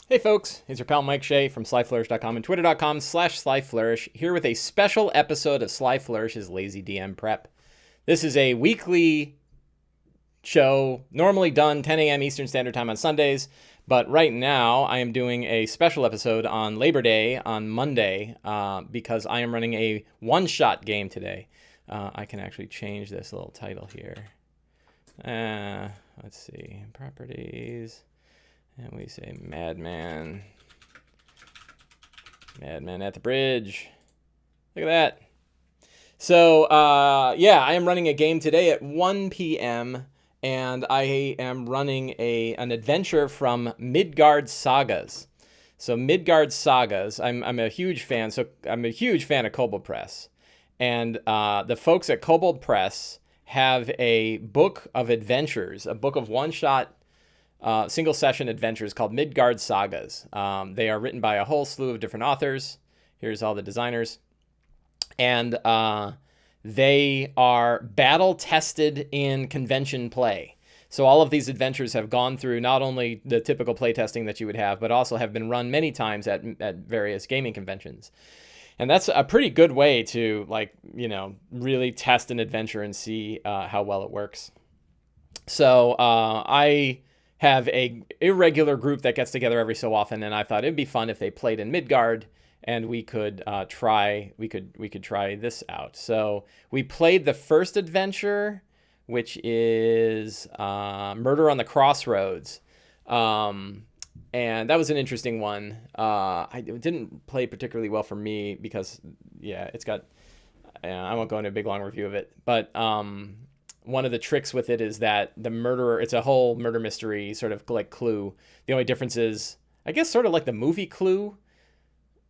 Hey folks, it's your pal Mike Shea from slyflourish.com and twitter.com/slyflourish here with a special episode of Sly Flourish's Lazy DM Prep. This is a weekly show, normally done 10 a.m. Eastern Standard Time on Sundays, but right now I am doing a special episode on Labor Day on Monday because I am running a one-shot game today. I can actually change this little title here. Let's see, properties. And we say Madman. Madman at the bridge. Look at that. So, I am running a game today at 1 p.m. And I am running an adventure from Midgard Sagas. So Midgard Sagas, I'm a huge fan. So I'm a huge fan of Kobold Press. And the folks at Kobold Press have a book of adventures, a book of one-shot single session adventures called Midgard Sagas. They are written by a whole slew of different authors. Here's all the designers. And they are battle tested in convention play. So all of these adventures have gone through not only the typical play testing that you would have, but also have been run many times at various gaming conventions. And that's a pretty good way to really test an adventure and see how well it works. So I have a irregular group that gets together every so often, and I thought it'd be fun if they played in Midgard, and we could try this out. So we played the first adventure, which is Murder on the Crossroads, and that was an interesting one. It didn't play particularly well for me because it's got. I won't go into a big long review of it, but one of the tricks with it is that the murderer, it's a whole murder mystery sort of like Clue. The only difference is, I guess, sort of like the movie Clue,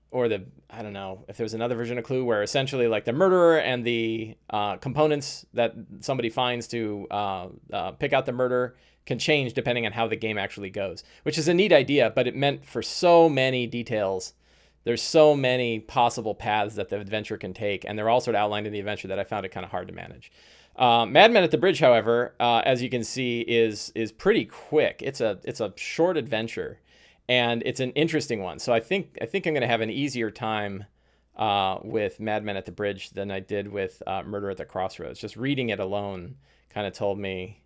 or I don't know if there's another version of Clue where essentially like the murderer and the components that somebody finds to pick out the murder can change depending on how the game actually goes, which is a neat idea, but it meant for so many details. There's so many possible paths that the adventure can take, and they're all sort of outlined in the adventure that I found it kind of hard to manage. Madman at the Bridge, however, as you can see, is pretty quick. It's a short adventure, and it's an interesting one. So I think I'm going to have an easier time with Madman at the Bridge than I did with Murder at the Crossroads. Just reading it alone kind of told me.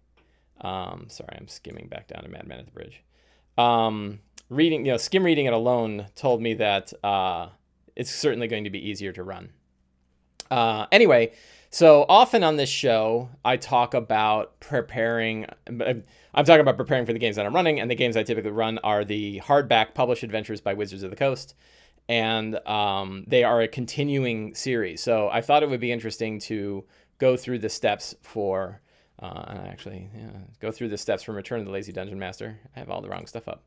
Sorry, I'm skimming back down to Madman at the Bridge. Skim reading it alone told me that it's certainly going to be easier to run. Anyway. So often on this show, I talk about preparing. I'm talking about preparing for the games that I'm running, and the games I typically run are the hardback published adventures by Wizards of the Coast, and they are a continuing series. So I thought it would be interesting to go through the steps for, go through the steps from Return of the Lazy Dungeon Master. I have all the wrong stuff up.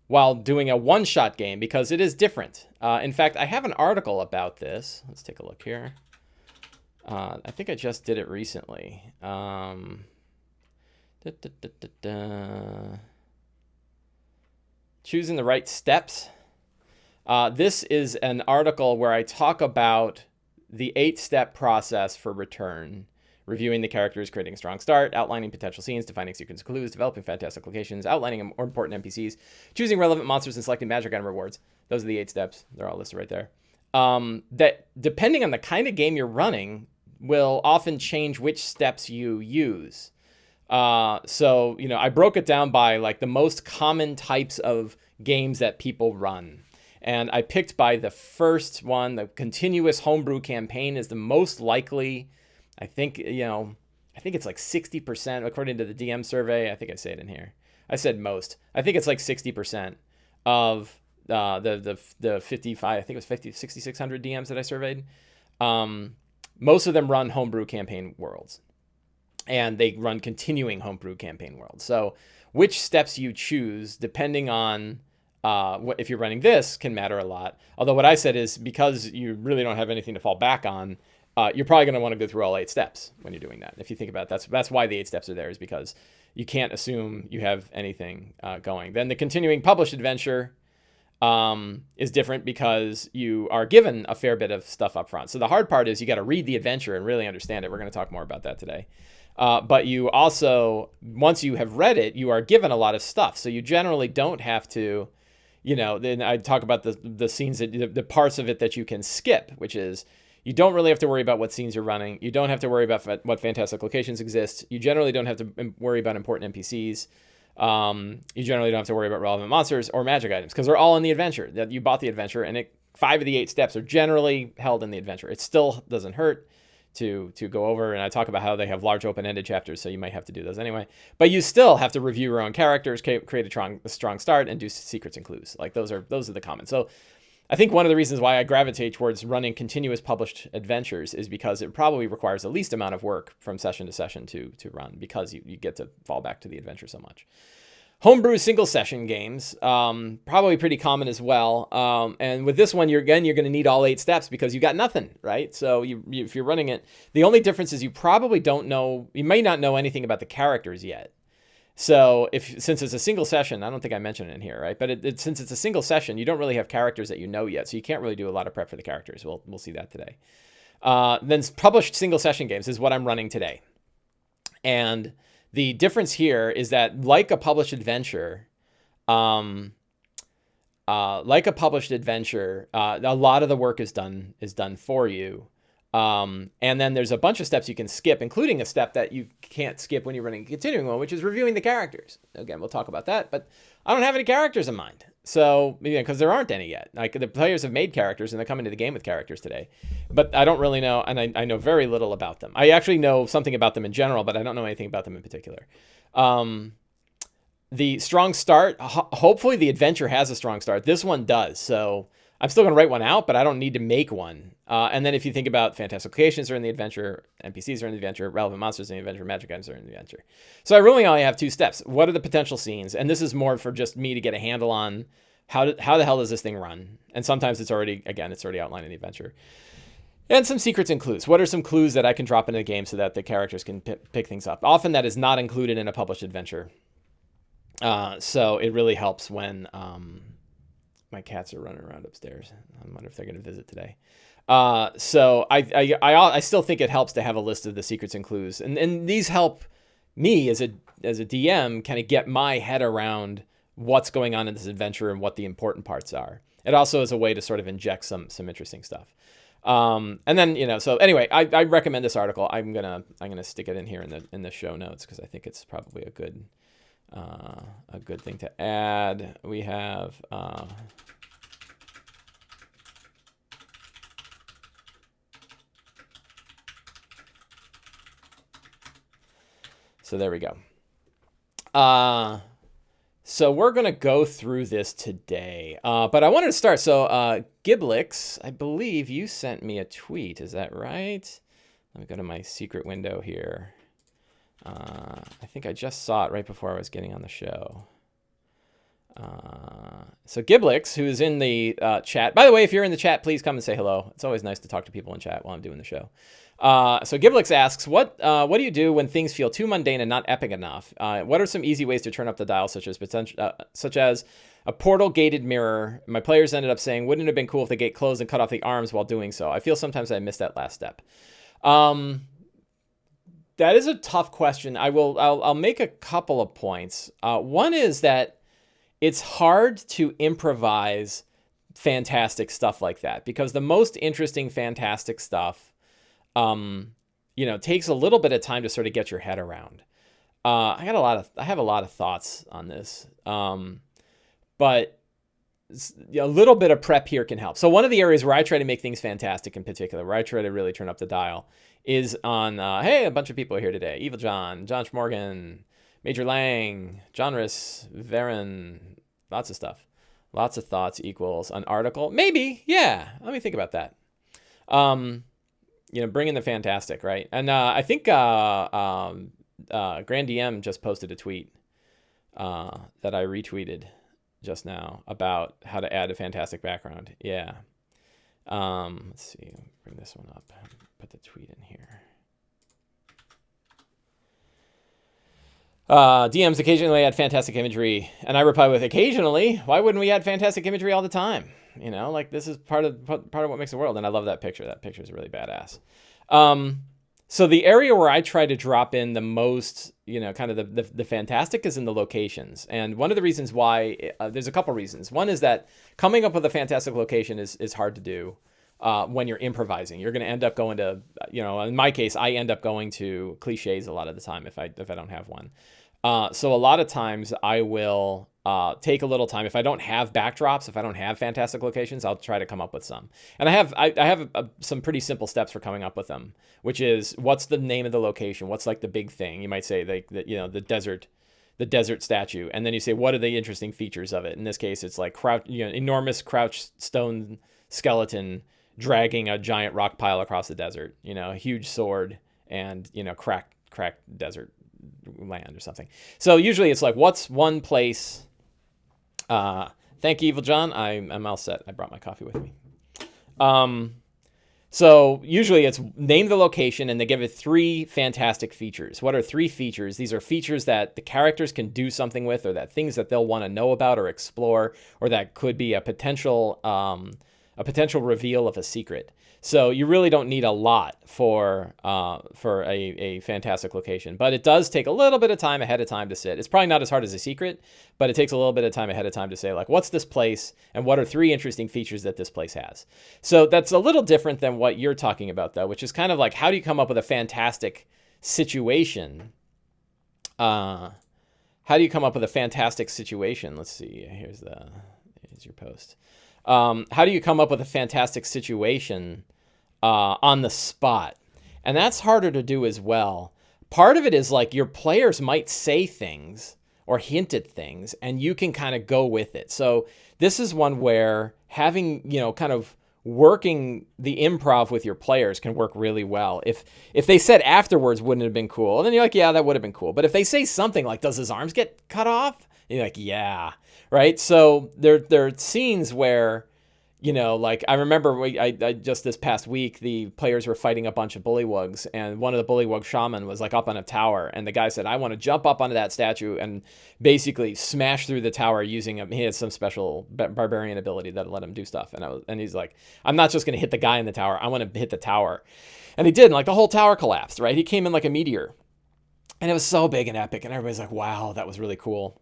While doing a one-shot game, because it is different. In fact, I have an article about this. Let's take a look here. I think I just did it recently. Choosing the right steps. This is an article where I talk about the 8-step process for Return. Reviewing the characters, creating a strong start, outlining potential scenes, defining secrets and clues, developing fantastic locations, outlining important NPCs, choosing relevant monsters, and selecting magic item rewards. Those are the 8 steps. They're all listed right there. That, depending on the kind of game you're running, will often change which steps you use. I broke it down by like the most common types of games that people run. And I picked by the first one, the continuous homebrew campaign is the most likely. I think it's like 60%, according to the DM survey. I think I say it in here. I said most. I think it's like 60% of the 55, I think it was 6,600 DMs that I surveyed. Most of them run homebrew campaign worlds, and they run continuing homebrew campaign worlds. So which steps you choose, depending on if you're running this, can matter a lot. Although what I said is because you really don't have anything to fall back on, you're probably going to want to go through all 8 steps when you're doing that. If you think about it, that's why the 8 steps are there, is because you can't assume you have anything going. Then the continuing published adventure is different because you are given a fair bit of stuff up front. So the hard part is you got to read the adventure and really understand it. We're going to talk more about that today. But you also, once you have read it, you are given a lot of stuff. So you generally don't have to, then I talk about the scenes, the parts of it that you can skip, which is you don't really have to worry about what scenes you're running. You don't have to worry about what fantastic locations exist. You generally don't have to worry about important NPCs. You generally don't have to worry about relevant monsters or magic items because they're all in the adventure. That you bought the adventure, and 5 of the 8 steps are generally held in the adventure. It still doesn't hurt to go over, and I talk about how they have large open-ended chapters, so you might have to do those anyway. But you still have to review your own characters, create a strong start, and do secrets and clues. Like those are the comments. So I think one of the reasons why I gravitate towards running continuous published adventures is because it probably requires the least amount of work from session to session to run, because you get to fall back to the adventure so much. Homebrew single session games, probably pretty common as well. And with this one, you're going to need all 8 steps because you got nothing, right? So if you're running it, the only difference is you probably you may not know anything about the characters yet. So since it's a single session, I don't think I mentioned it in here, right? But since it's a single session, you don't really have characters that you know yet, so you can't really do a lot of prep for the characters. We'll see that today. Then published single session games is what I'm running today. And the difference here is that, like a published adventure, a lot of the work is done for you. And then there's a bunch of steps you can skip, including a step that you can't skip when you're running a continuing one, which is reviewing the characters. Again, we'll talk about that, but I don't have any characters in mind. So, because there aren't any yet. Like, the players have made characters and they're coming to the game with characters today, but I don't really know, and I know very little about them. I actually know something about them in general, but I don't know anything about them in particular. The strong start, hopefully the adventure has a strong start. This one does, so I'm still going to write one out, but I don't need to make one. And then if you think about fantastic locations are in the adventure, NPCs are in the adventure, relevant monsters in the adventure, magic items are in the adventure. So I really only have 2 steps. What are the potential scenes? And this is more for just me to get a handle on how the hell does this thing run? And sometimes it's already outlined in the adventure. And some secrets and clues. What are some clues that I can drop into the game so that the characters can pick things up? Often that is not included in a published adventure. So it really helps when my cats are running around upstairs. I wonder if they're going to visit today. So I still think it helps to have a list of the secrets and clues, and these help me as a DM kind of get my head around what's going on in this adventure and what the important parts are. It also is a way to sort of inject some interesting stuff. And then so anyway, I recommend this article. I'm gonna stick it in here in the show notes because I think it's probably a good thing to add. We have. So there we go. So we're going to go through this today. But I wanted to start. So Giblix, I believe you sent me a tweet. Is that right? Let me go to my secret window here. I think I just saw it right before I was getting on the show. So Giblix, who is in the chat. By the way, if you're in the chat, please come and say hello. It's always nice to talk to people in chat while I'm doing the show. So Giblix asks, what do you do when things feel too mundane and not epic enough? What are some easy ways to turn up the dial, such as a portal gated mirror? My players ended up saying, wouldn't it have been cool if the gate closed and cut off the arms while doing so? I feel sometimes I missed that last step. That is a tough question. I'll make a couple of points. One is that it's hard to improvise fantastic stuff like that because the most interesting fantastic stuff takes a little bit of time to sort of get your head around. I have a lot of thoughts on this, but a little bit of prep here can help. So one of the areas where I try to make things fantastic in particular, where I try to really turn up the dial, is on, hey, a bunch of people are here today. Evil John, John Schmorgan, Major Lang, John Riss, Varen, lots of stuff. Lots of thoughts equals an article. Maybe, yeah. Let me think about that. Bring in the fantastic, right? And I think Grand DM just posted a tweet that I retweeted just now about how to add a fantastic background. Yeah. Let's see. Bring this one up. Put the tweet in here. DMs occasionally add fantastic imagery, and I reply with occasionally. Why wouldn't we add fantastic imagery all the time? This is part of what makes the world, and I love that picture. That picture is really badass. So the area where I try to drop in the most, kind of the fantastic is in the locations. And one of the reasons why, there's a couple reasons. One is that coming up with a fantastic location is hard to do when you're improvising. You're going to end up going to, in my case, I end up going to cliches a lot of the time if I don't have one. So a lot of times I will take a little time. If I don't have backdrops, if I don't have fantastic locations, I'll try to come up with some. And I have some pretty simple steps for coming up with them, which is what's the name of the location? What's like the big thing? You might say the desert statue. And then you say, what are the interesting features of it? In this case, it's like enormous crouched stone skeleton dragging a giant rock pile across the desert, a huge sword and, cracked desert land or something. So usually it's like, what's one place? Thank you, Evil John. I'm all set. I brought my coffee with me. So usually it's name the location and they give it 3 fantastic features. What are 3 features? These are features that the characters can do something with, or that things that they'll want to know about or explore, or that could be a potential reveal of a secret. So you really don't need a lot for a fantastic location, but it does take a little bit of time ahead of time to sit. It's probably not as hard as a secret, but it takes a little bit of time ahead of time to say, like, what's this place and what are 3 interesting features that this place has? So that's a little different than what you're talking about, though, which is kind of like, how do you come up with a fantastic situation? How do you come up with a fantastic situation? Let's see. Here's your post. How do you come up with a fantastic situation on the spot? And that's harder to do as well. Part of it is like your players might say things or hint at things and you can kind of go with it. So this is one where having, kind of working the improv with your players can work really well. If they said afterwards, wouldn't it have been cool? And then you're like, yeah, that would have been cool. But if they say something like, does his arms get cut off? And you're like, yeah. Right. So there are scenes where, like I remember I just this past week, the players were fighting a bunch of bullywugs, and one of the bullywug shaman was like up on a tower, and the guy said, I want to jump up onto that statue and basically smash through the tower using he had some special barbarian ability that let him do stuff. And he's like, I'm not just going to hit the guy in the tower. I want to hit the tower. And he did. And like the whole tower collapsed, right? He came in like a meteor, and it was so big and epic. And everybody's like, wow, that was really cool.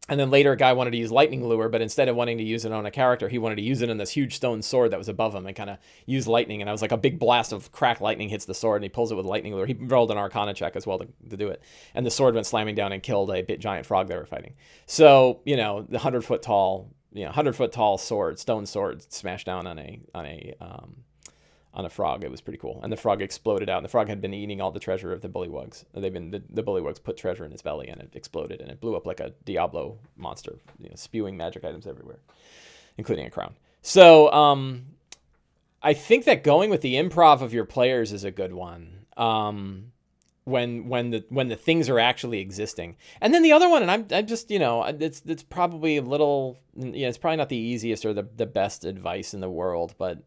And then later a guy wanted to use lightning lure, but instead of wanting to use it on a character, he wanted to use it in this huge stone sword that was above him and kind of use lightning. And I was like, a big blast of crack lightning hits the sword and he pulls it with lightning lure. He rolled an Arcana check as well to do it. And the sword went slamming down and killed a giant frog they were fighting. So, the 100-foot tall sword, stone sword smashed down on a frog. It was pretty cool. And the frog exploded out. And the frog had been eating all the treasure of the bullywugs. The bullywugs put treasure in its belly and it exploded and it blew up like a Diablo monster, spewing magic items everywhere, including a crown. So I think that going with the improv of your players is a good one. When the things are actually existing. And then the other one, and I'm just, it's probably a little, it's probably not the easiest or the best advice in the world, but,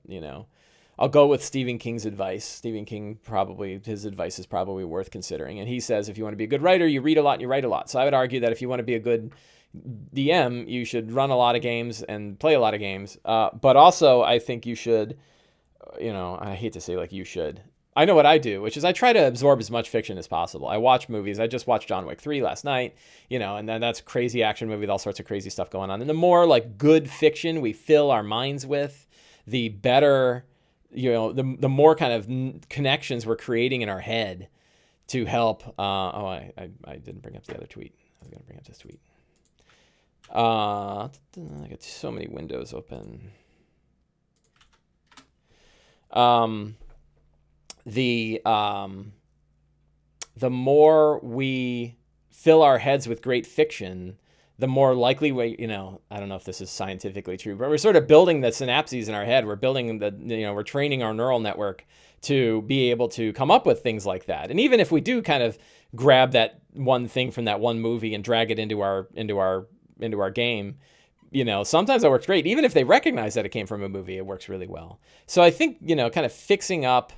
I'll go with Stephen King's advice. Stephen King, his advice is probably worth considering. And he says, if you want to be a good writer, you read a lot and you write a lot. So I would argue that if you want to be a good DM, you should run a lot of games and play a lot of games. But also, I think you should, I hate to say like you should. I know what I do, which is I try to absorb as much fiction as possible. I watch movies. I just watched John Wick 3 last night, and then that's a crazy action movie with all sorts of crazy stuff going on. And the more like good fiction we fill our minds with, the better, the more kind of connections we're creating in our head to help. I didn't bring up the other tweet. I was going to bring up this tweet. I got so many windows open. The more we fill our heads with great fiction, the more likely we, I don't know if this is scientifically true, but we're sort of building the synapses in our head. We're building we're training our neural network to be able to come up with things like that. And even if we do kind of grab that one thing from that one movie and drag it into our game, sometimes that works great. Even if they recognize that it came from a movie, it works really well. So I think, kind of fixing up,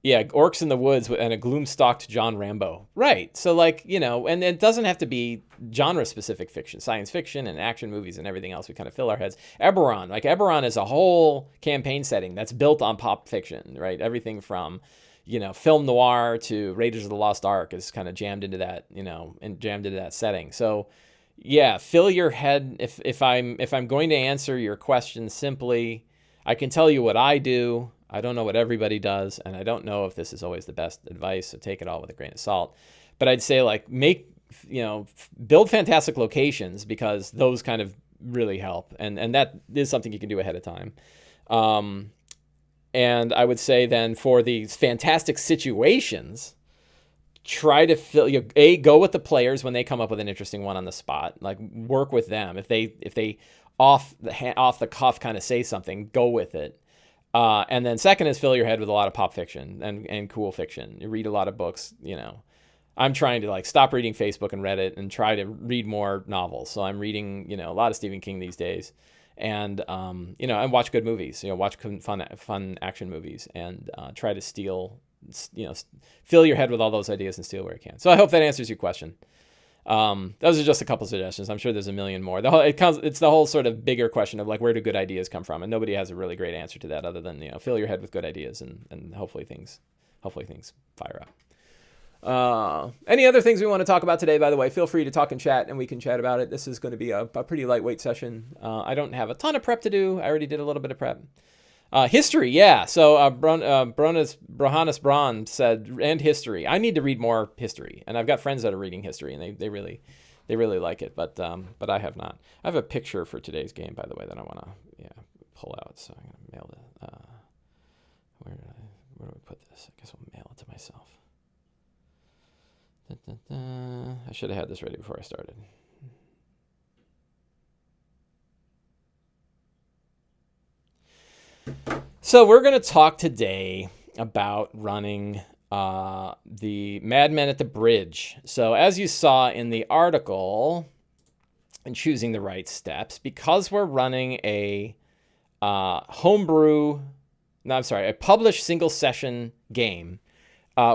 Yeah, Orcs in the Woods and a gloom-stalked John Rambo. Right. So, like, you know, and it doesn't have to be genre-specific fiction, science fiction and action movies and everything else. We kind of fill our heads. Eberron. Like, Eberron is a whole campaign setting that's built on pop fiction, right? Everything from, you know, film noir to Raiders of the Lost Ark is kind of jammed into that, you know, and jammed into that setting. So, yeah, fill your head. If I'm going to answer your question simply, I can tell you what I do. I don't know what everybody does, and I don't know if this is always the best advice, so take it all with a grain of salt. But I'd say, like, build fantastic locations, because those kind of really help, and that is something you can do ahead of time. And I would say then, for these fantastic situations, try to go with the players when they come up with an interesting one on the spot. Like, work with them. If they off the cuff kind of say something, go with it. And then second is fill your head with a lot of pop fiction and cool fiction. You read a lot of books, you know. I'm trying to, like, stop reading Facebook and Reddit and try to read more novels. So I'm reading, you know, a lot of Stephen King these days, and you know, and watch good movies. You know, watch fun action movies, and try to steal, you know, fill your head with all those ideas and steal where you can. So I hope that answers your question. Those are just a couple suggestions. I'm sure there's a million more. It's the whole sort of bigger question of, like, where do good ideas come from? And nobody has a really great answer to that other than, you know, fill your head with good ideas, and hopefully things fire up. Any other things we want to talk about today, by the way, feel free to talk in chat and we can chat about it. This is going to be a pretty lightweight session. I don't have a ton of prep to do. I already did a little bit of prep. History, yeah. So Brohannes Braun said, and history. I need to read more history, and I've got friends that are reading history, and they really like it. But I have not. I have a picture for today's game, by the way, that I want to pull out. So I'm gonna mail it. Where do we put this? I guess I'll mail it to myself. I should have had this ready before I started. So we're going to talk today about running the Madman at the Bridge. So as you saw in the article, and choosing the right steps, because we're running a published single session game,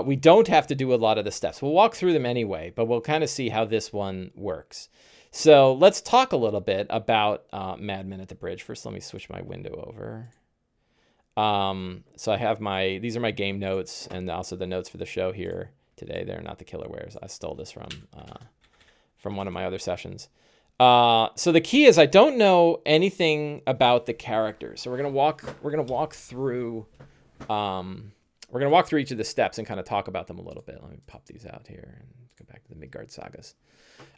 we don't have to do a lot of the steps. We'll walk through them anyway, but we'll kind of see how this one works. So let's talk a little bit about Madman at the Bridge. First, let me switch my window over. So I have these are my game notes, and also the notes for the show here today. They're not the killerwares. I stole this from one of my other sessions. So the key is, I don't know anything about the characters. So we're gonna walk through each of the steps and kind of talk about them a little bit. Let me pop these out here and go back to the Midgard Sagas.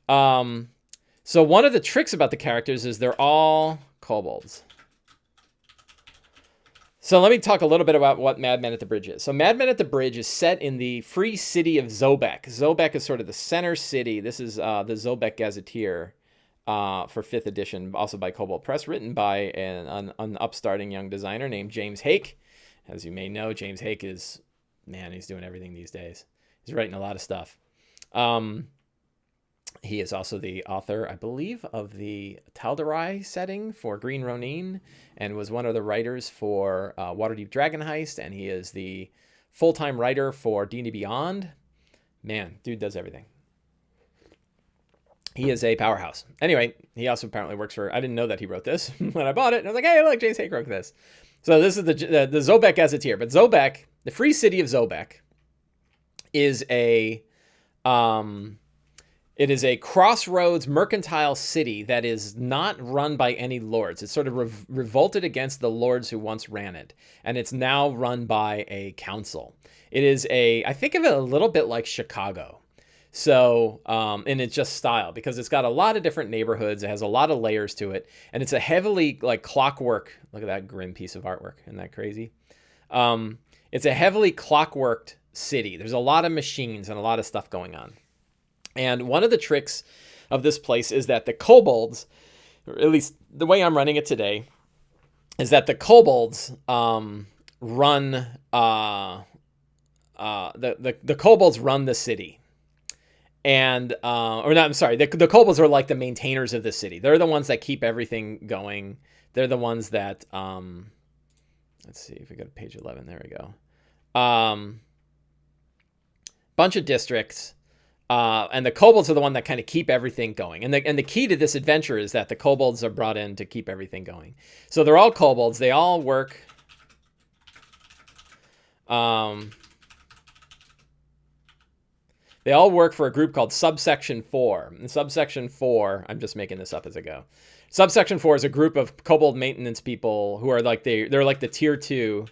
So one of the tricks about the characters is they're all kobolds. So let me talk a little bit about what Madman at the Bridge is. So Madman at the Bridge is set in the free city of Zobek. Zobek is sort of the center city. This is the Zobek Gazetteer for 5th edition, also by Kobold Press, written by an upstarting young designer named James Hake. As you may know, James Hake he's doing everything these days. He's writing a lot of stuff. He is also the author, I believe, of the Tal'Darai setting for Green Ronin, and was one of the writers for Waterdeep Dragon Heist, and he is the full-time writer for D&D Beyond. Man, dude does everything. He is a powerhouse. Anyway, he also apparently works for... I didn't know that he wrote this when I bought it, and I was like, hey, look, James Hake wrote this. So this is the Zobek Gazetteer. But Zobek, the free city of Zobek, is a crossroads mercantile city that is not run by any lords. It's sort of revolted against the lords who once ran it, and it's now run by a council. It is I think of it a little bit like Chicago. So, in its just style, because it's got a lot of different neighborhoods. It has a lot of layers to it, and it's a heavily, like, clockwork. Look at that grim piece of artwork. Isn't that crazy? It's a heavily clockworked city. There's a lot of machines and a lot of stuff going on. And one of the tricks of this place is that the kobolds, or at least the way I'm running it today, is that the kobolds run the kobolds run the city. And the kobolds are like the maintainers of the city. They're the ones that keep everything going. They're the ones that let's see if we go to page 11. There we go. Bunch of districts. And the kobolds are the one that kind of keep everything going. And the key to this adventure is that the kobolds are brought in to keep everything going. So they're all kobolds. They all work. They all work for a group called Subsection 4. And Subsection 4, I'm just making this up as I go. Subsection 4 is a group of kobold maintenance people who are like they're like the tier 2.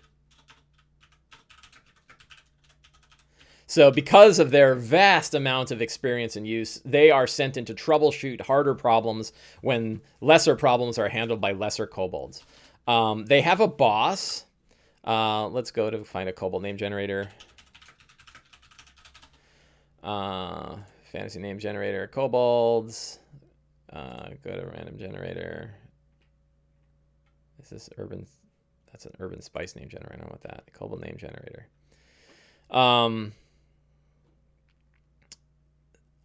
So because of their vast amount of experience and use, they are sent in to troubleshoot harder problems when lesser problems are handled by lesser kobolds. They have a boss. Let's go to find a kobold name generator. Fantasy name generator, kobolds. Go to random generator. This is urban. That's an urban spice name generator. I don't know what that. Kobold name generator.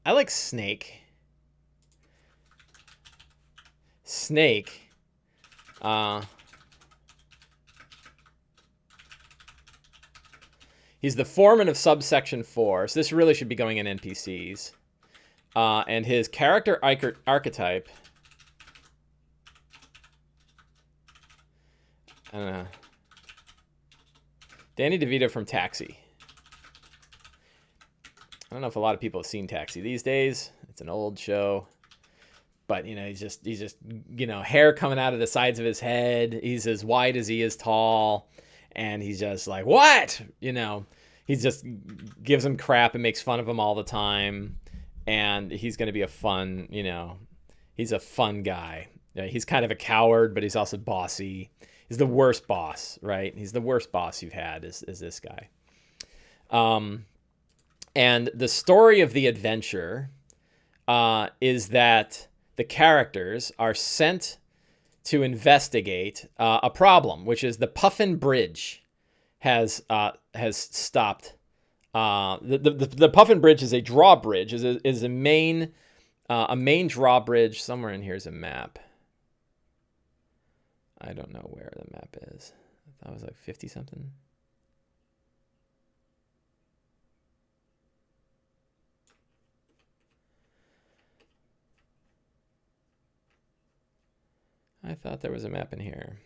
I like Snake. Snake. He's the foreman of Subsection 4, so this really should be going in NPCs. And his character archetype... I don't know. Danny DeVito from Taxi. I don't know if a lot of people have seen Taxi these days. It's an old show. But, you know, he's just, you know, hair coming out of the sides of his head. He's as wide as he is tall. And he's just like, what? You know, he just gives him crap and makes fun of him all the time. And he's going to be a fun, you know, he's a fun guy. He's kind of a coward, but he's also bossy. He's the worst boss, right? He's the worst boss you've had is this guy. And the story of the adventure is that the characters are sent to investigate a problem, which is the Puffin Bridge has stopped. The Puffin Bridge is a drawbridge, is a main drawbridge. Somewhere in here is a map. I don't know where the map is. That was like 50 something. I thought there was a map in here.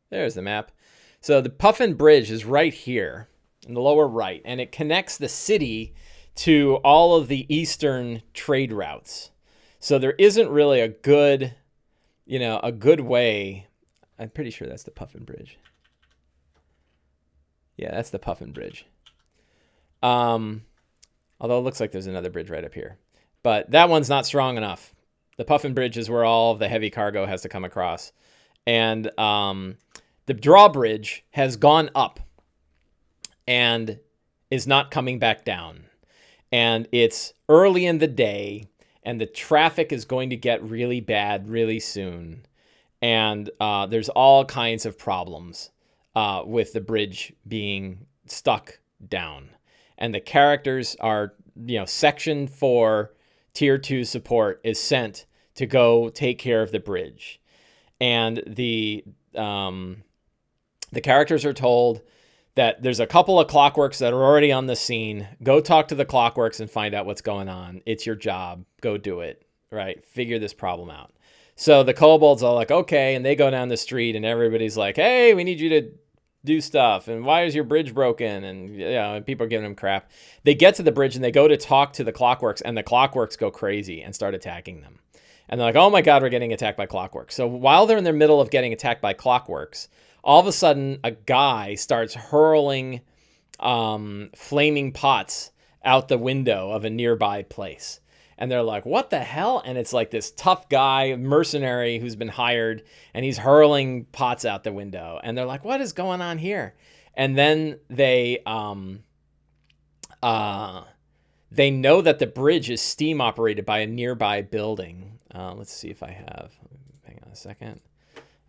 There's the map. So the Puffin Bridge is right here in the lower right, and it connects the city to all of the eastern trade routes. So there isn't really a good, you know, a good way. I'm pretty sure that's the Puffin Bridge. Yeah, that's the Puffin Bridge. Although it looks like there's another bridge right up here. But that one's not strong enough. The Puffin Bridge is where all of the heavy cargo has to come across. And the drawbridge has gone up and is not coming back down. And it's early in the day, and the traffic is going to get really bad really soon. And there's all kinds of problems with the bridge being stuck down. And the characters are, you know, Section 4 Tier 2 support is sent to go take care of the bridge. And the characters are told that there's a couple of clockworks that are already on the scene. Go talk to the clockworks and find out what's going on. It's your job. Go do it, right? Figure this problem out. So the kobolds are like, okay, and they go down the street, and everybody's like, hey, we need you to do stuff, and why is your bridge broken? And, you know, and people are giving them crap. They get to the bridge, and they go to talk to the clockworks, and the clockworks go crazy and start attacking them. And they're like, oh my God, we're getting attacked by clockworks. So while they're in the middle of getting attacked by clockworks, all of a sudden, a guy starts hurling flaming pots out the window of a nearby place. And they're like, what the hell? And it's like this tough guy, mercenary who's been hired, and he's hurling pots out the window. And they're like, what is going on here? And then they know that the bridge is steam operated by a nearby building. Let's see if I have, hang on a second.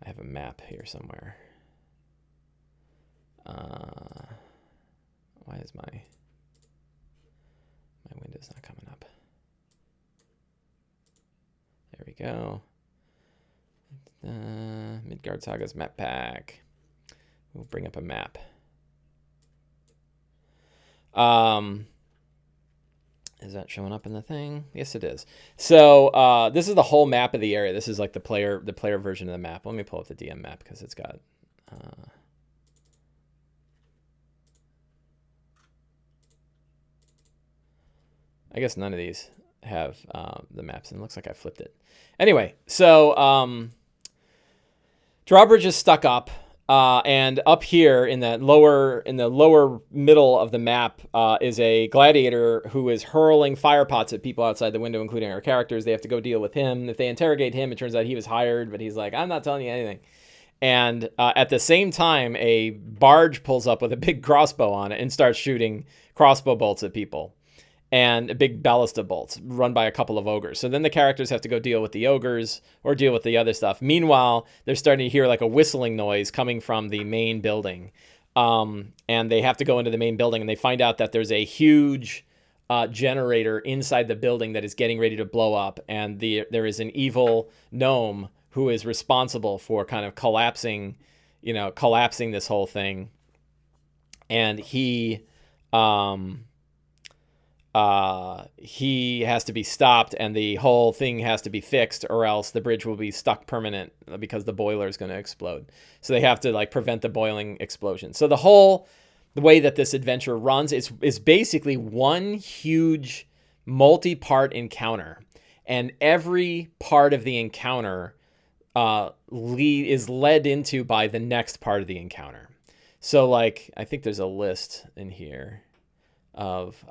I have a map here somewhere. Why is my window's not coming up? There we go. Midgard Sagas map pack. We'll bring up a map. Is that showing up in the thing? Yes, it is. So this is the whole map of the area. This is like the player version of the map. Let me pull up the DM map because it's got. I guess none of these have the maps, and it looks like I flipped it. Anyway, so drawbridge is stuck up. And up here in the lower middle of the map is a gladiator who is hurling fire pots at people outside the window, including our characters. They have to go deal with him. If they interrogate him, it turns out he was hired, but he's like, I'm not telling you anything. And at the same time, a barge pulls up with a big crossbow on it and starts shooting crossbow bolts at people. And big ballista bolts run by a couple of ogres. So then the characters have to go deal with the ogres or deal with the other stuff. Meanwhile, they're starting to hear like a whistling noise coming from the main building. And they have to go into the main building, and they find out that there's a huge generator inside the building that is getting ready to blow up. And there is an evil gnome who is responsible for kind of collapsing this whole thing. And he has to be stopped, and the whole thing has to be fixed, or else the bridge will be stuck permanent because the boiler is going to explode. So they have to like prevent the boiling explosion. So the way that this adventure runs is basically one huge multi-part encounter, and every part of the encounter is led into by the next part of the encounter. So like I think there's a list in here of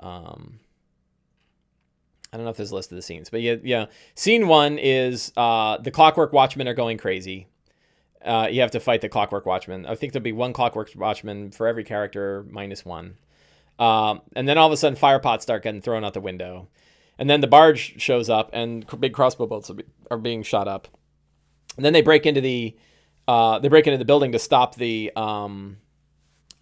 I don't know if there's a list of the scenes, but yeah. Scene 1 is the Clockwork Watchmen are going crazy. You have to fight the Clockwork Watchmen. I think there'll be one Clockwork Watchman for every character, -1. And then all of a sudden, fire pots start getting thrown out the window, and then the barge shows up, and big crossbow bolts are being shot up. And then they break into the building to stop the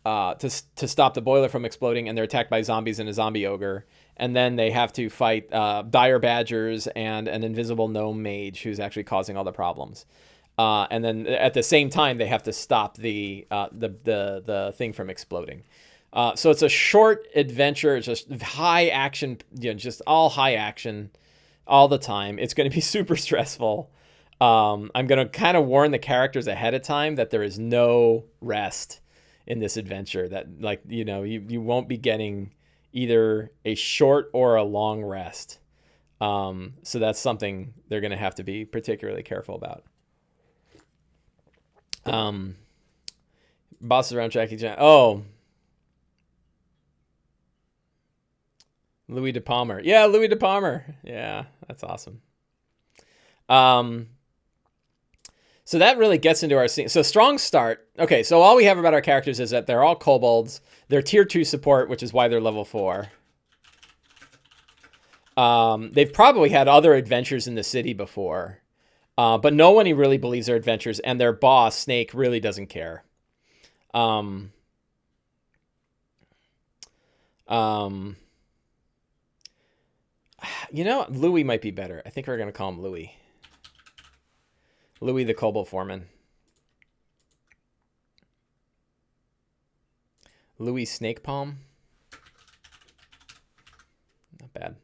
to stop the boiler from exploding, and they're attacked by zombies and a zombie ogre. And then they have to fight dire badgers and an invisible gnome mage who's actually causing all the problems. And then at the same time, they have to stop the thing from exploding. So it's a short adventure. It's just high action, just all high action all the time. It's going to be super stressful. I'm going to kind of warn the characters ahead of time that there is no rest in this adventure, that you won't be getting either a short or a long rest. So that's something they're going to have to be particularly careful about. Bosses around Jackie Chan. Oh, Louis De Palmer. Yeah, Louis De Palmer. Yeah, that's awesome. So that really gets into our scene. So strong start. Okay, so all we have about our characters is that they're all kobolds. They're tier 2 support, which is why they're level 4. They've probably had other adventures in the city before, but no one really believes their adventures, and their boss, Snake, really doesn't care. Louis might be better. I think we're going to call him Louis. Louis the Kobold Foreman. Louis Snake Palm. Not bad.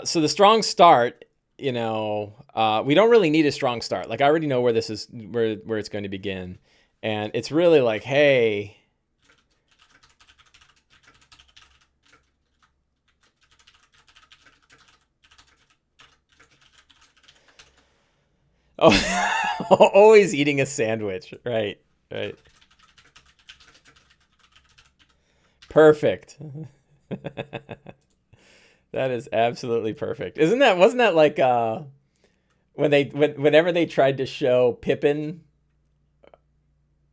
So the strong start, we don't really need a strong start. Like I already know where this is, where it's going to begin. And it's really like, hey, oh, always eating a sandwich. Right. Perfect. That is absolutely perfect. Wasn't that like whenever they tried to show Pippin,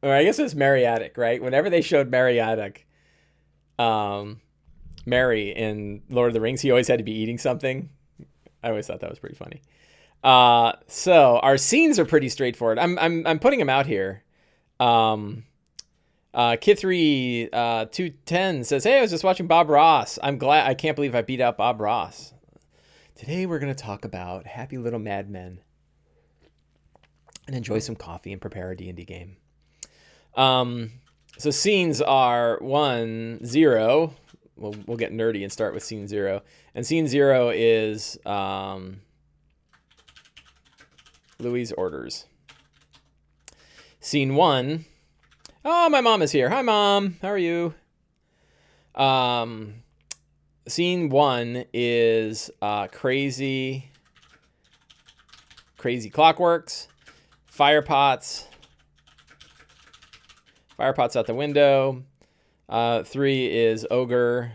or I guess it was Meriadoc, right? Whenever they showed Meriadoc, Merry in Lord of the Rings, he always had to be eating something. I always thought that was pretty funny. So our scenes are pretty straightforward. I'm putting them out here. Kithri 210 says, "Hey, I was just watching Bob Ross. I can't believe I beat out Bob Ross. Today we're going to talk about Happy Little Madmen." and enjoy some coffee and prepare a D&D game. So scenes are 1, 0. We'll get nerdy and start with scene 0. And scene 0 is Louis' orders. Scene 1. Oh, my mom is here. Hi, Mom. How are you? Scene 1 is crazy clockworks, fire pots out the window. 3 is ogre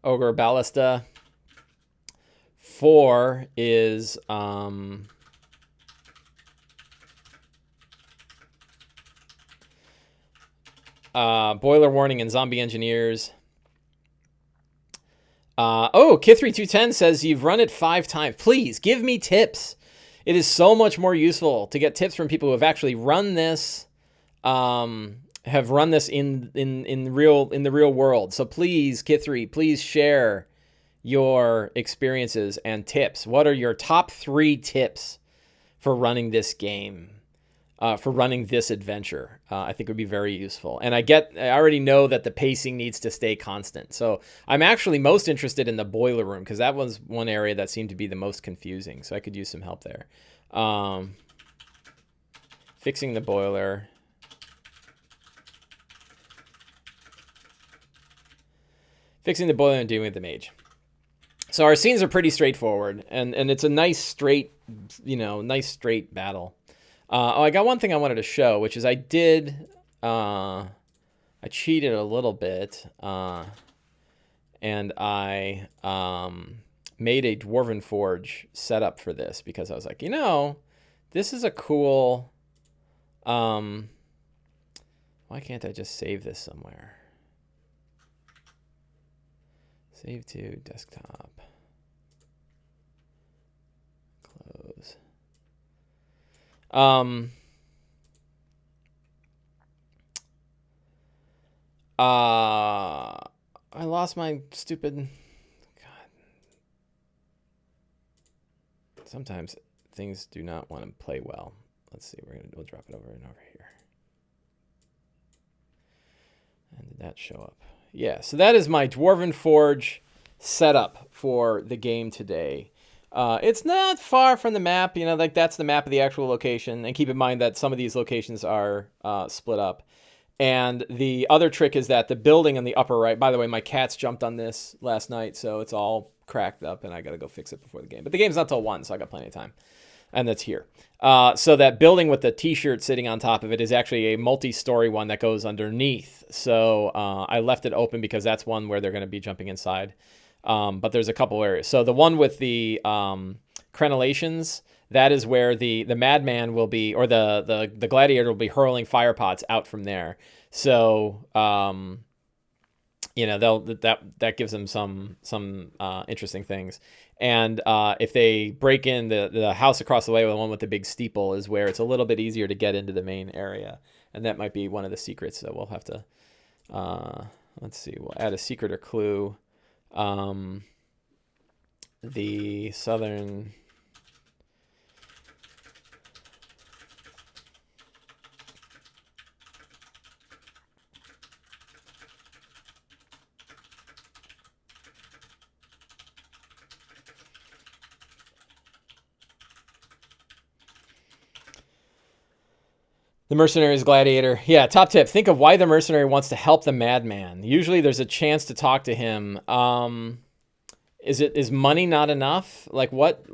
ballista. 4 is boiler warning and zombie engineers. Kith3210 says you've run it 5 times. Please give me tips. It is so much more useful to get tips from people who have actually run this, have run this in the real world. So please, Kith3, please share your experiences and tips. What are your top 3 tips for running this game? For running this adventure, I think would be very useful. And I already know that the pacing needs to stay constant. So I'm actually most interested in the boiler room because that was one area that seemed to be the most confusing. So I could use some help there. Fixing the boiler. Fixing the boiler and dealing with the mage. So our scenes are pretty straightforward, and it's a nice straight battle. I got one thing I wanted to show, which is I cheated a little bit, and I made a Dwarven Forge setup for this because I was like, this is a cool, why can't I just save this somewhere? Save to desktop. Close. I lost my stupid. God. Sometimes things do not want to play well. Let's see. We'll drop it over and over here. And did that show up? Yeah. So that is my Dwarven Forge setup for the game today. It's not far from the map, that's the map of the actual location. And keep in mind that some of these locations are split up. And the other trick is that the building on the upper right, by the way, my cats jumped on this last night, so it's all cracked up and I got to go fix it before the game. But the game's not till 1, so I got plenty of time. And that's here. So that building with the t-shirt sitting on top of it is actually a multi-story one that goes underneath. So I left it open because that's one where they're going to be jumping inside. But there's a couple areas. So the one with the crenellations, that is where the Madman will be, or the gladiator will be hurling fire pots out from there. So that gives them some interesting things. And if they break in the house across the way, the one with the big steeple, is where it's a little bit easier to get into the main area, and that might be one of the secrets. So we'll have to let's see. We'll add a secret or clue. The southern. The mercenary's gladiator. Yeah, top tip. Think of why the mercenary wants to help the madman. Usually there's a chance to talk to him. Is money not enough? Like what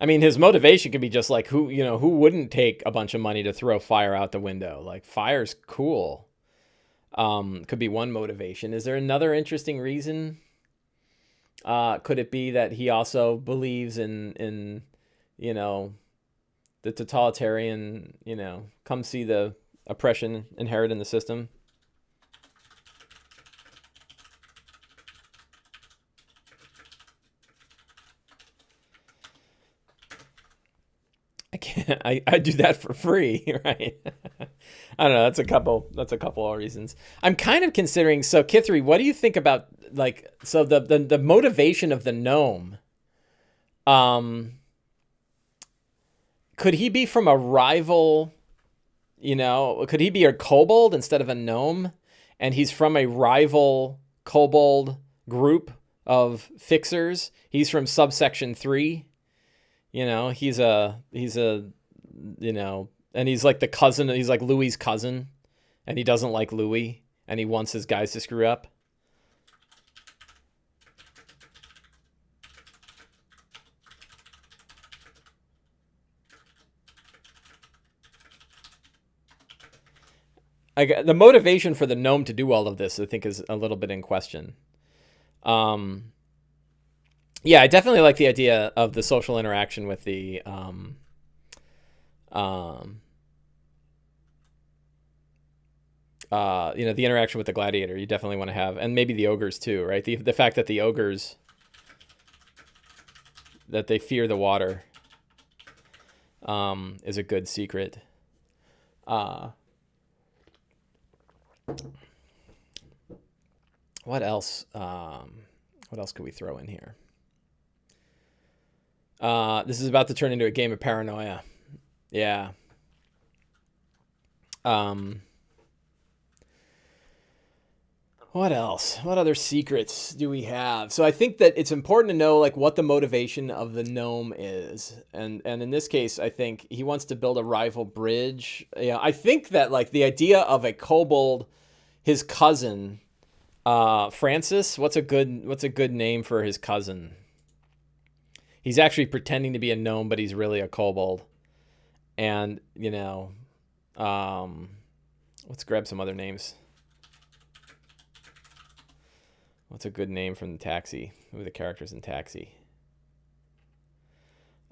I mean, his motivation could be just like who wouldn't take a bunch of money to throw fire out the window? Like, fire's cool. Could be one motivation. Is there another interesting reason? Could it be that he also believes in the totalitarian, come see the oppression inherent in the system? can't. I do that for free, right? I don't know. That's a couple of reasons. I'm kind of considering. So Kithri, what do you think about like so the motivation of the gnome? Could he be from a rival? You know, could he be a kobold instead of a gnome? And he's from a rival kobold group of fixers. He's from subsection 3. You know, he's a you know, and he's like the cousin, he's like Louis's cousin, and he doesn't like Louis, and he wants his guys to screw up. The motivation for the gnome to do all of this, I think, is a little bit in question. Yeah, I definitely like the idea of the social interaction with the you know, the interaction with the gladiator. You definitely want to have, and maybe the ogres too, right? The fact that the ogres, that they fear the water, is a good secret. What else? What else could we throw in here? This is about to turn into a game of paranoia. Yeah. What else? What other secrets do we have? So I think that it's important to know like what the motivation of the gnome is. And in this case, I think he wants to build a rival bridge. Yeah, I think that like the idea of a kobold, his cousin, Francis, what's a good name for his cousin? He's actually pretending to be a gnome, but he's really a kobold. And, you know, let's grab some other names. What's a good name from the Taxi? Who are the characters in Taxi?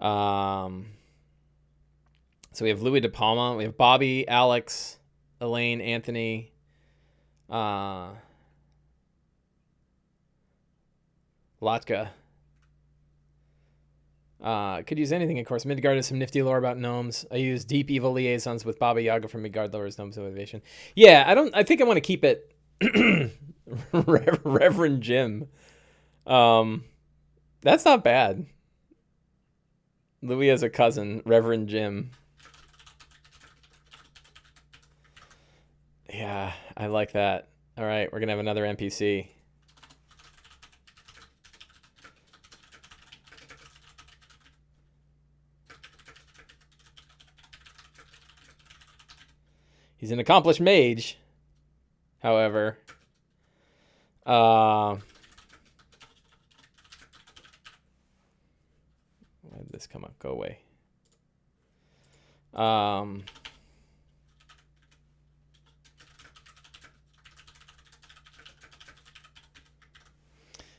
So we have Louis De Palma. We have Bobby, Alex, Elaine, Anthony. Latka. Could use anything, of course. Midgard has some nifty lore about gnomes. I use deep evil liaisons with Baba Yaga from Midgard lowers gnomes motivation. Yeah, I think I want to keep it Reverend Jim. That's not bad. Louis has a cousin, Reverend Jim. Yeah, I like that. All right, we're gonna have another NPC. He's an accomplished mage, however. Why did this come up? Go away.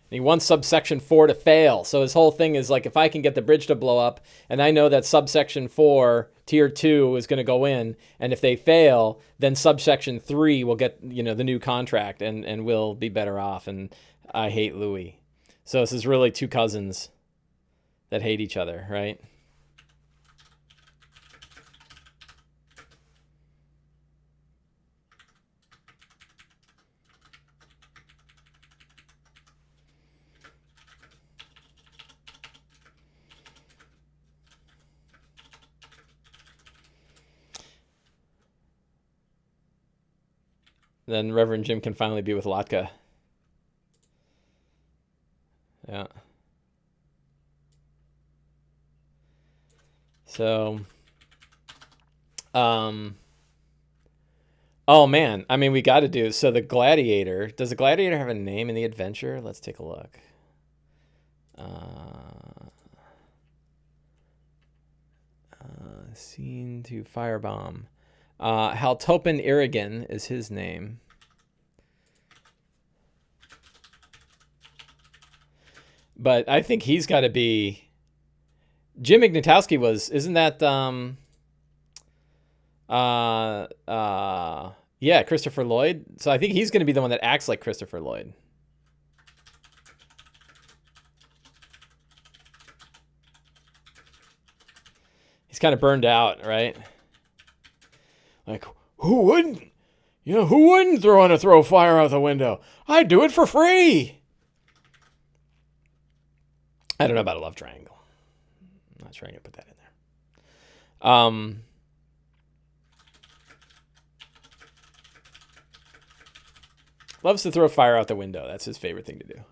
He wants subsection 4 to fail. So his whole thing is like, if I can get the bridge to blow up, and I know that subsection 4, tier 2, is going to go in, and if they fail, then subsection 3 will get, you know, the new contract, and we'll be better off. And I hate Louis. So this is really two cousins that hate each other, right? Then Reverend Jim can finally be with Latka. Yeah. So, oh man, I mean, we got to do, so the gladiator, does the gladiator have a name in the adventure? Let's take a look. Scene to firebomb. Haltopin Irrigan is his name. But I think he's got to be... Jim Ignatowski was... Isn't that... yeah, Christopher Lloyd. So I think he's going to be the one that acts like Christopher Lloyd. He's He's kind of burned out, right? Like, who wouldn't? You know, who wouldn't throw fire out the window? I'd do it for free. I don't know about a love triangle. I'm not trying to put that in there. Loves to throw fire out the window. That's his favorite thing to do.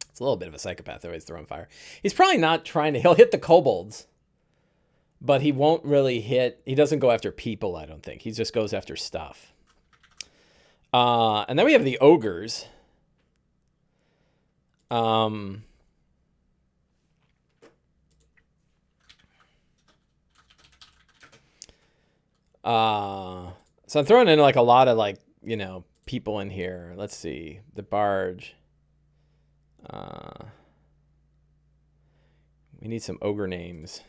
It's a little bit of a psychopath, though. He's throwing fire. He's probably not trying to... He'll hit the kobolds, but he won't really hit... He doesn't go after people, I don't think. He just goes after stuff. And then we have the ogres. So I'm throwing in like a lot of like, you know, people in here. Let's see. The barge. We need some ogre names.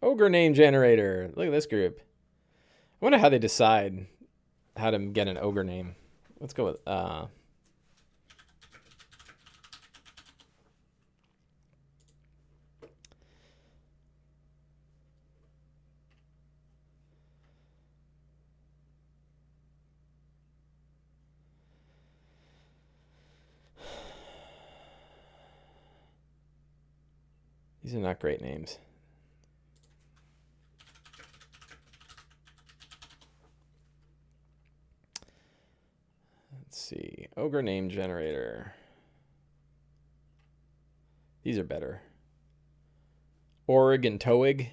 Ogre name generator. Look at this group. I wonder how they decide how to get an ogre name. Let's go with these are not great names. Let's see. Ogre name generator. These are better. Org and Toig.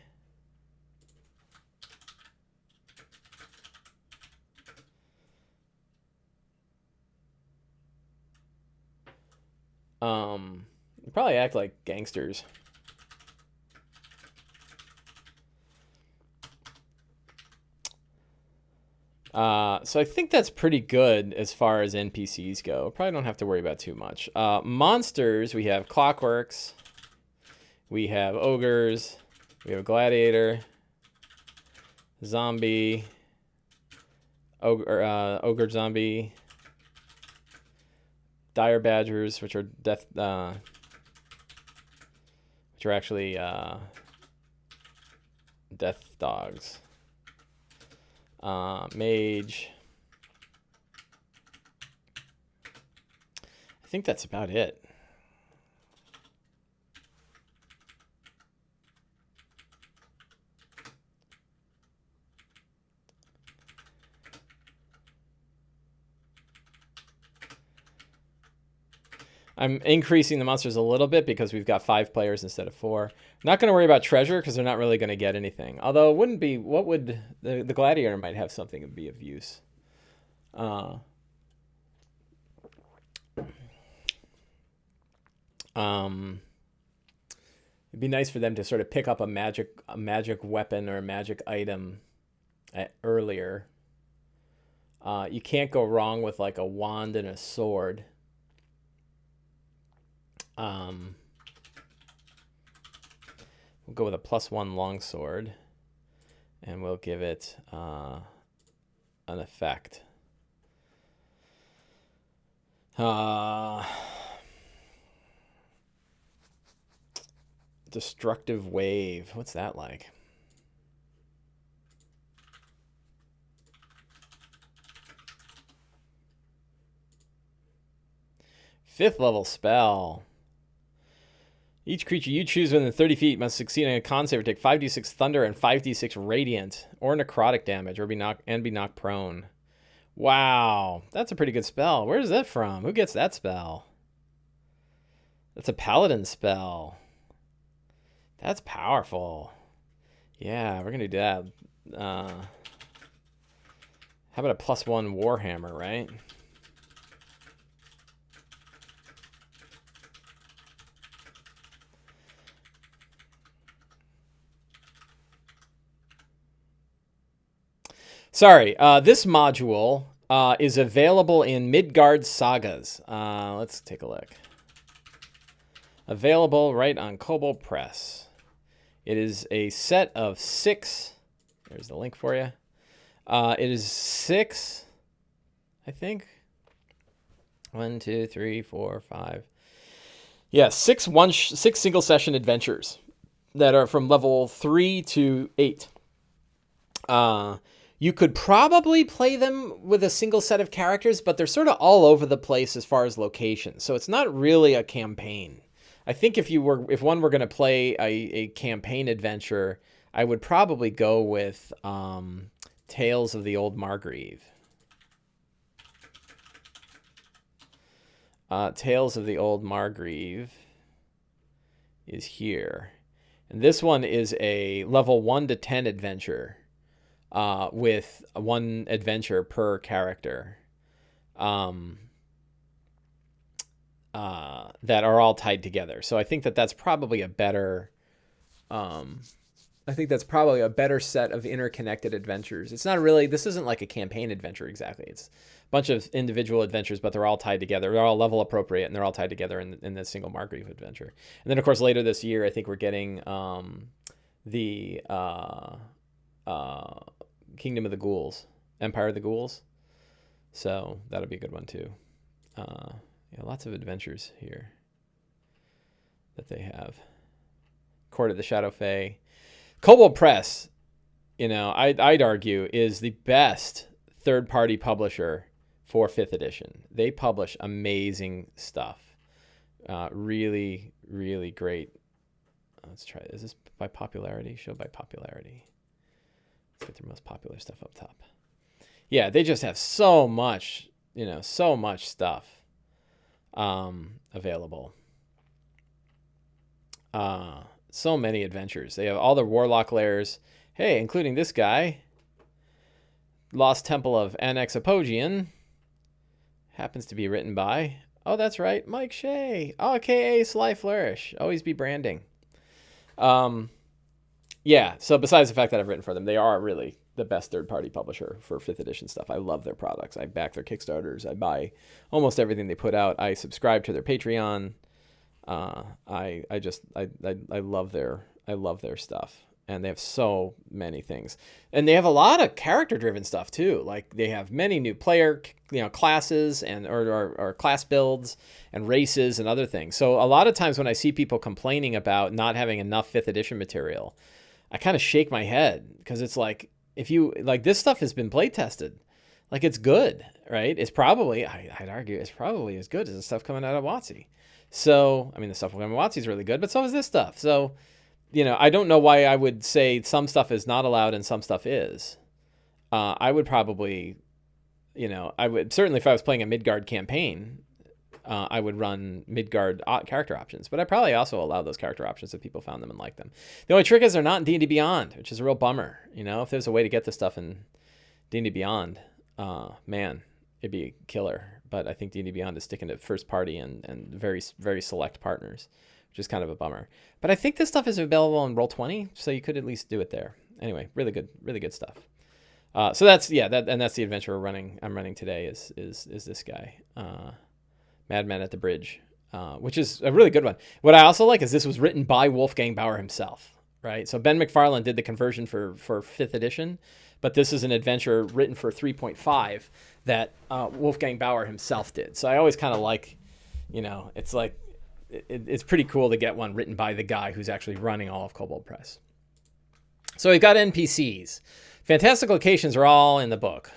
Probably act like gangsters. So I think that's pretty good as far as NPCs go. Probably don't have to worry about too much. Monsters, we have clockworks. We have ogres. We have a gladiator. Zombie. Ogre zombie. Dire badgers, which are death... which are actually death dogs. Mage. I think that's about it. I'm increasing the monsters a little bit because we've got 5 players instead of 4. Not going to worry about treasure because they're not really going to get anything. Although it wouldn't be... What would... The gladiator might have something to be of use. It'd be nice for them to sort of pick up a magic weapon or a magic item earlier. You can't go wrong with like a wand and a sword. We'll go with a +1 longsword, and we'll give it an effect. Destructive wave. What's that like? Fifth level spell. Each creature you choose within 30 feet must succeed on a con save or take 5d6 thunder and 5d6 radiant or necrotic damage or be knocked prone. Wow, that's a pretty good spell. Where is that from? Who gets that spell? That's a paladin spell. That's powerful. Yeah, we're gonna do that. How about a +1 warhammer, right? Sorry, this module is available in Midgard Sagas. Let's take a look. Available right on Kobold Press. It is a set of 6. There's the link for you. It is 6, I think. 1, 2, 3, 4, 5. Yeah, 6 single session adventures that are from level 3 to 8. You could probably play them with a single set of characters, but they're sort of all over the place as far as location. So it's not really a campaign. I think if one were going to play a campaign adventure, I would probably go with Tales of the Old Margrave. Tales of the Old Margrave is here. And this one is a level 1 to 10 adventure with 1 adventure per character that are all tied together. So I think that's probably a better set of interconnected adventures. It's not really, this isn't like a campaign adventure exactly. It's a bunch of individual adventures, but they're all tied together. They're all level appropriate, and they're all tied together in this single Margrave adventure. And then, of course, later this year, I think we're getting the Kingdom of the Ghouls, Empire of the Ghouls. So that'll be a good one too. Lots of adventures here that they have. Court of the Shadow Fae. Kobold Press, I'd argue, is the best third-party publisher for 5th edition. They publish amazing stuff. Really, really great. Let's try. Is this by popularity? Show by popularity. Let's get their most popular stuff up top. Yeah, they just have so much, so much stuff available. So many adventures. They have all the Warlock lairs. Hey, including this guy. Lost Temple of Anaxapogeon. Happens to be written by, oh, that's right, Mike Shea. AKA Sly Flourish. Always be branding. Yeah, so besides the fact that I've written for them, they are really the best third-party publisher for 5th edition stuff. I love their products. I back their Kickstarters. I buy almost everything they put out. I subscribe to their Patreon. I love their stuff, and they have so many things, and they have a lot of character-driven stuff too. Like they have many new player, classes and or class builds and races and other things. So a lot of times when I see people complaining about not having enough 5th edition material, I kind of shake my head because it's like, if you like, this stuff has been play tested, like it's good, right? It's probably, I'd argue, it's probably as good as the stuff coming out of WotC. So, I mean, the stuff from WotC is really good, but so is this stuff. So, I don't know why I would say some stuff is not allowed and some stuff is. I would probably, I would certainly, if I was playing a Midgard campaign, I would run Midgard character options, but I probably also allow those character options if people found them and liked them. The only trick is they're not in D&D Beyond, which is a real bummer. If there's a way to get this stuff in D&D Beyond, man, it'd be a killer. But I think D&D Beyond is sticking to first party and very, very select partners, which is kind of a bummer. But I think this stuff is available on Roll20, so you could at least do it there. Anyway, really good stuff. So that's the adventure I'm running today is this guy, Madman at the Bridge, which is a really good one. What I also like is this was written by Wolfgang Bauer himself, right? So Ben McFarlane did the conversion for 5th edition, but this is an adventure written for 3.5 that Wolfgang Bauer himself did. So I always kind of like, it's like, it's pretty cool to get one written by the guy who's actually running all of Kobold Press. So we've got NPCs. Fantastic locations are all in the book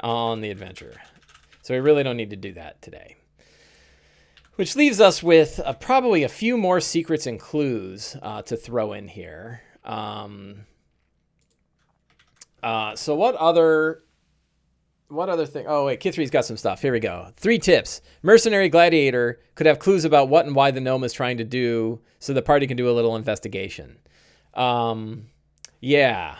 on the adventure. So we really don't need to do that today. Which leaves us with probably a few more secrets and clues to throw in here. So what other thing? Oh, wait, Kithri's got some stuff. Here we go. 3 tips. Mercenary Gladiator could have clues about what and why the gnome is trying to do so the party can do a little investigation. Yeah.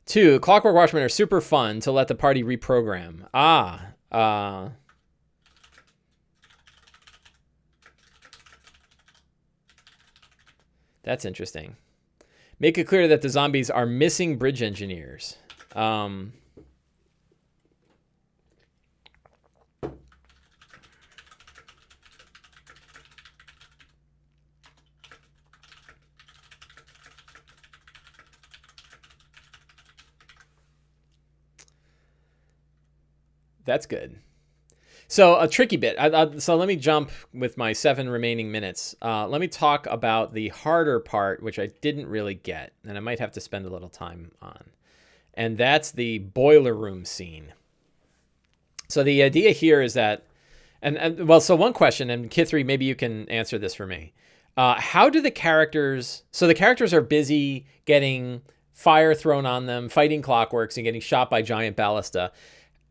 Two, Clockwork Watchmen are super fun to let the party reprogram. That's interesting. Make it clear that the zombies are missing bridge engineers. That's good. So a tricky bit. So let me jump with my 7 remaining minutes. Let me talk about the harder part, which I didn't really get, and I might have to spend a little time on. And that's the boiler room scene. So the idea here is that, so one question, and Kithri, maybe you can answer this for me. How do the characters, so the characters are busy getting fire thrown on them, fighting clockworks, and getting shot by giant ballista.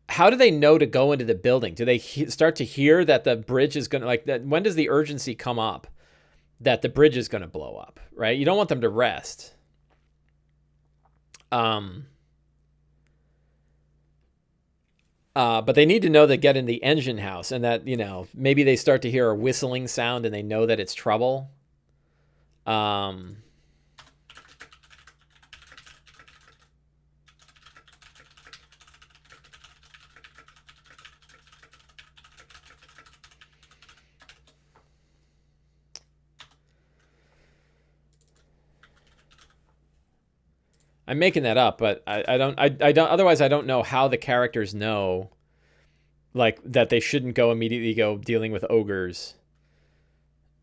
How do they know to go into the building? Do they start to hear that the bridge is going to, like, that? When does the urgency come up that the bridge is going to blow up, right? You don't want them to rest. But they need to know to get in the engine house, and that, maybe they start to hear a whistling sound and they know that it's trouble. I'm making that up, but I don't. Otherwise, I don't know how the characters know, like, that they shouldn't immediately go dealing with ogres,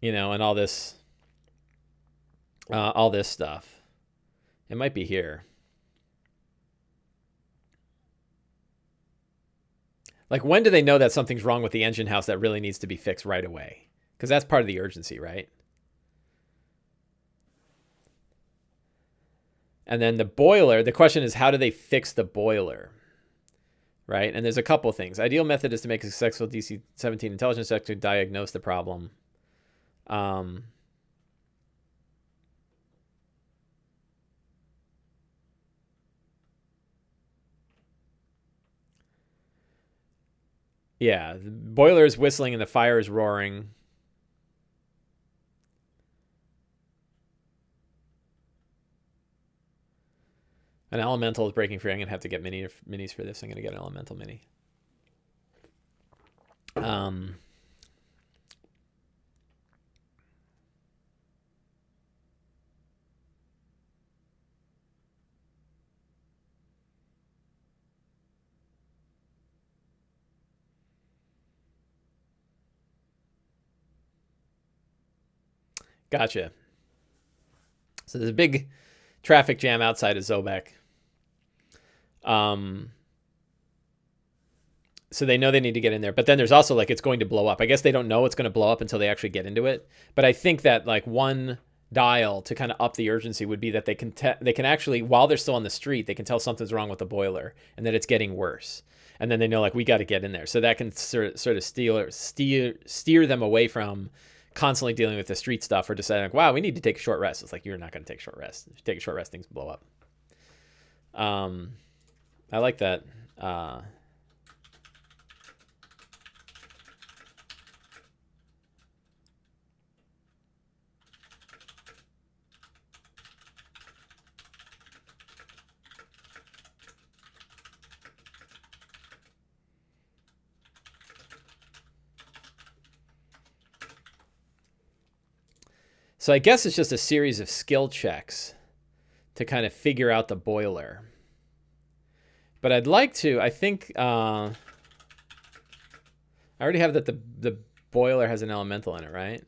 and all this stuff. It might be here. Like, when do they know that something's wrong with the engine house that really needs to be fixed right away? Because that's part of the urgency, right? And then the boiler, the question is, how do they fix the boiler? Right? And there's a couple things. Ideal method is to make a successful DC-17 intelligence check to diagnose the problem. Yeah, the boiler is whistling and the fire is roaring. An elemental is breaking free. I'm going to have to get minis for this. I'm going to get an elemental mini. Gotcha. So there's a big traffic jam outside of Zobek. So they know they need to get in there, but then there's also, like, it's going to blow up. I guess they don't know it's going to blow up until they actually get into it. But I think that, like, one dial to kind of up the urgency would be that they can actually, while they're still on the street, they can tell something's wrong with the boiler and that it's getting worse. And then they know, like, we got to get in there. So that can sort of steer them away from constantly dealing with the street stuff, or deciding, like, wow, we need to take a short rest. It's like, you're not going to take a short rest. If you take a short rest, things blow up. I like that. So I guess it's just a series of skill checks to kind of figure out the boiler. But I'd like to, I think, I already have that the boiler has an elemental in it, right?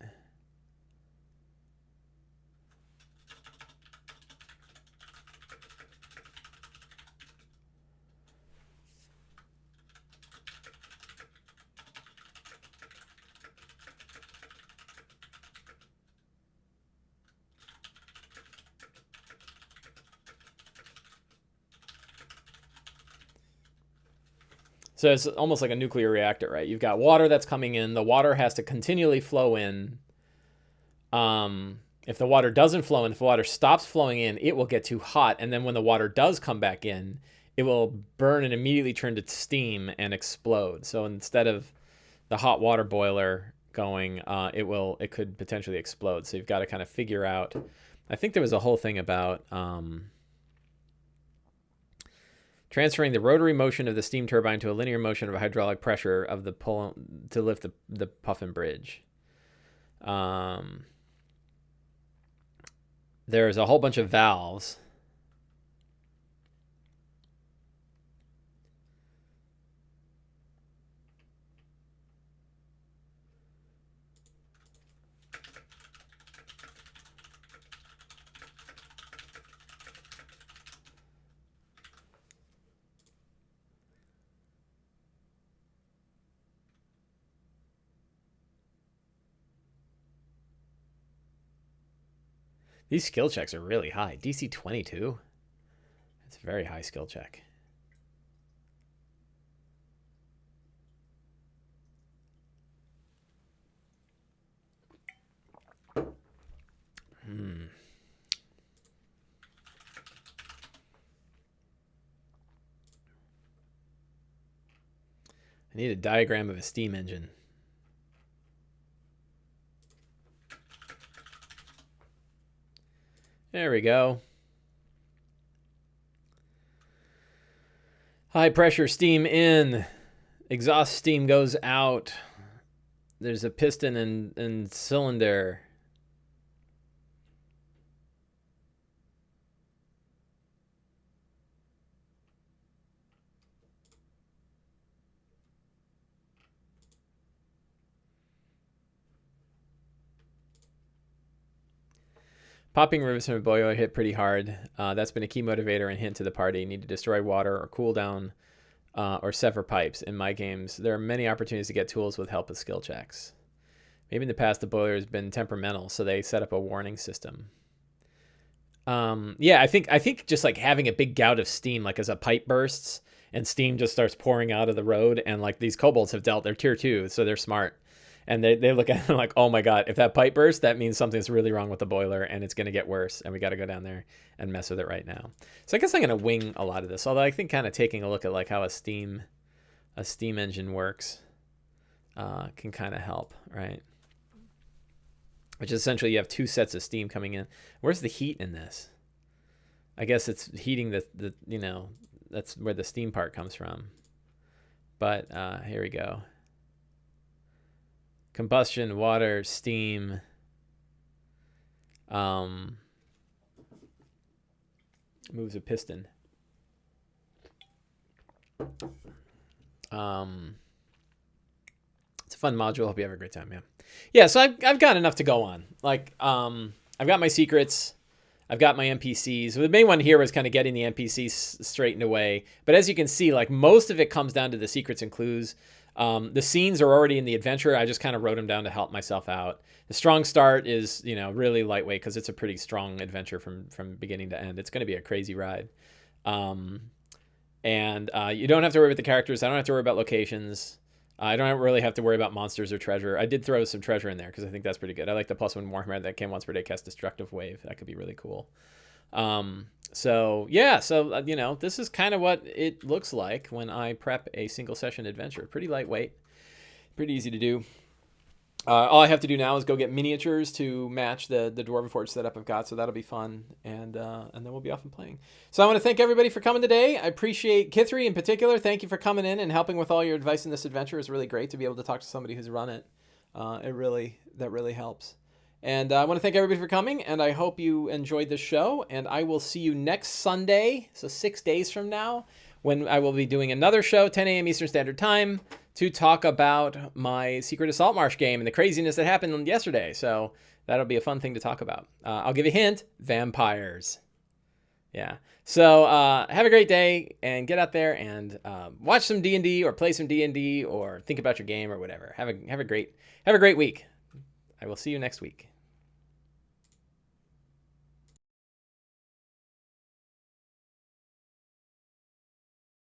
So it's almost like a nuclear reactor, right? You've got water that's coming in. The water has to continually flow in. If the water doesn't flow in, if the water stops flowing in, it will get too hot. And then when the water does come back in, it will burn and immediately turn to steam and explode. So instead of the hot water boiler going, it could potentially explode. So you've got to kind of figure out I think there was a whole thing about transferring the rotary motion of the steam turbine to a linear motion of a hydraulic pressure of the pull to lift the puffin bridge. There's a whole bunch of valves. These skill checks are really high. DC 22. That's a very high skill check. I need a diagram of a steam engine. There we go. High pressure steam in. Exhaust steam goes out. There's a piston and cylinder. Popping rivets from a boiler hit pretty hard. That's been a key motivator and hint to the party. Need to destroy water or cool down or sever pipes. In my games, there are many opportunities to get tools with help with skill checks. Maybe in the past the boiler has been temperamental, so they set up a warning system. Yeah, I think just like having a big gout of steam, like as a pipe bursts and steam just starts pouring out of the road, and like these kobolds have dealt, they're tier 2, so they're smart. And they look at it like, oh my God, if that pipe bursts, that means something's really wrong with the boiler and it's going to get worse. And we got to go down there and mess with it right now. So I guess I'm going to wing a lot of this. Although I think kind of taking a look at like how a steam engine works can kind of help, right? Which is essentially you have 2 sets of steam coming in. Where's the heat in this? I guess it's heating the you know, that's where the steam part comes from. But here we go. Combustion, water, steam. Moves a piston. It's a fun module. Hope you have a great time, man. Yeah, so I've got enough to go on. Like, I've got my secrets. I've got my NPCs. The main one here was kind of getting the NPCs straightened away. But as you can see, like most of it comes down to the secrets and clues. The scenes are already in the adventure. I just kind of wrote them down to help myself out. The strong start is, you know, really lightweight because it's a pretty strong adventure from beginning to end. It's going to be a crazy ride. And you don't have to worry about the characters. I don't have to worry about locations. I don't really have to worry about monsters or treasure. I did throw some treasure in there because I think that's pretty good. I like the +1 Warhammer that can once per day cast Destructive Wave. That could be really cool. So yeah, so you know, this is kind of what it looks like when I prep a single session adventure. Pretty lightweight, pretty easy to do. All I have to do now is go get miniatures to match the Dwarven Forge setup I've got, so that'll be fun, and then we'll be off and playing. So I want to thank everybody for coming today. I appreciate Kithri in particular. Thank you for coming in and helping with all your advice in this adventure. It's really great to be able to talk to somebody who's run it. That really helps. And I want to thank everybody for coming, and I hope you enjoyed this show, and I will see you next Sunday, so 6 days from now, when I will be doing another show, 10 a.m. Eastern Standard Time, to talk about my Secret of Saltmarsh game and the craziness that happened yesterday. So that'll be a fun thing to talk about. I'll give you a hint, vampires. Yeah. So have a great day, and get out there and watch some D&D or play some D&D or think about your game or whatever. Have a great week. I will see you next week.